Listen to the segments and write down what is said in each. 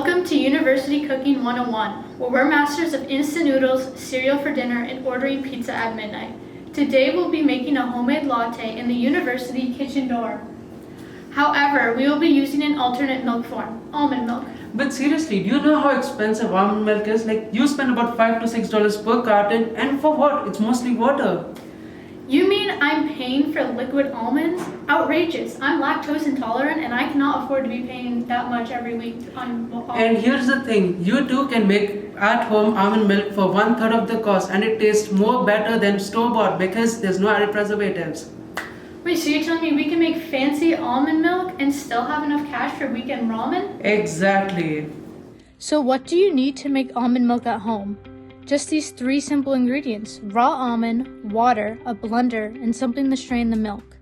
Welcome to University Cooking 101, where we're masters of instant noodles, cereal for dinner, and ordering pizza at midnight. Today we'll be making a homemade latte in the university kitchen door. However, we will be using an alternate milk form, almond milk. But seriously, do you know how expensive almond milk is? Like, you spend about $5 to $6 per carton, and for what? It's mostly water. You mean I'm paying for liquid almonds? Outrageous. I'm lactose intolerant and I cannot afford to be paying that much every week on almonds. And here's the thing, you too can make at-home almond milk for 1/3 of the cost, and it tastes more better than store-bought because there's no added preservatives. Wait, so you're telling me we can make fancy almond milk and still have enough cash for weekend ramen? Exactly. So what do you need to make almond milk at home? Just these 3 simple ingredients: raw almond, water, a blender, and something to strain the milk.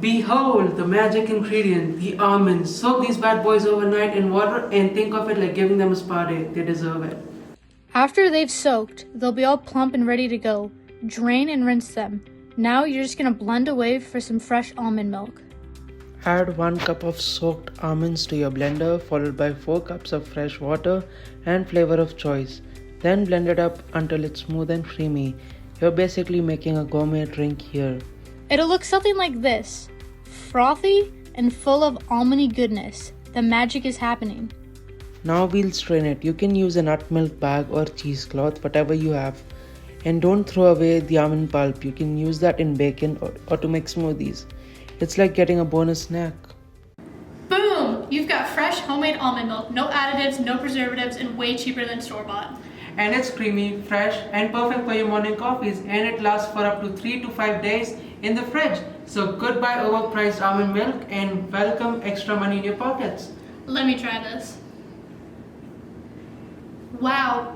Behold the magic ingredient, the almonds. Soak these bad boys overnight in water and think of it like giving them a spa day. They deserve it. After they've soaked, they'll be all plump and ready to go. Drain and rinse them. Now you're just gonna blend away for some fresh almond milk. Add 1 cup of soaked almonds to your blender, followed by 4 cups of fresh water and flavor of choice. Then blend it up until it's smooth and creamy. You're basically making a gourmet drink here. It'll look something like this. Frothy and full of almondy goodness. The magic is happening. Now we'll strain it. You can use a nut milk bag or cheesecloth, whatever you have. And don't throw away the almond pulp. You can use that in bacon or to make smoothies. It's like getting a bonus snack. Boom! You've got fresh homemade almond milk, no additives, no preservatives, and way cheaper than store-bought. And it's creamy, fresh, and perfect for your morning coffees. And it lasts for up to 3 to 5 days in the fridge. So goodbye overpriced almond milk and welcome extra money in your pockets. Let me try this. Wow,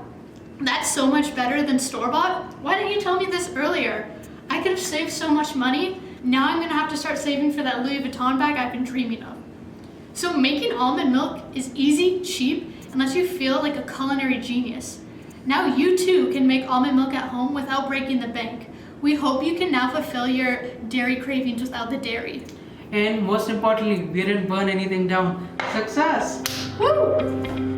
that's so much better than store-bought. Why didn't you tell me this earlier? I could have saved so much money. Now I'm gonna have to start saving for that Louis Vuitton bag I've been dreaming of. So making almond milk is easy, cheap, and lets you feel like a culinary genius. Now you too can make almond milk at home without breaking the bank. We hope you can now fulfill your dairy cravings without the dairy. And most importantly, we didn't burn anything down. Success! Woo!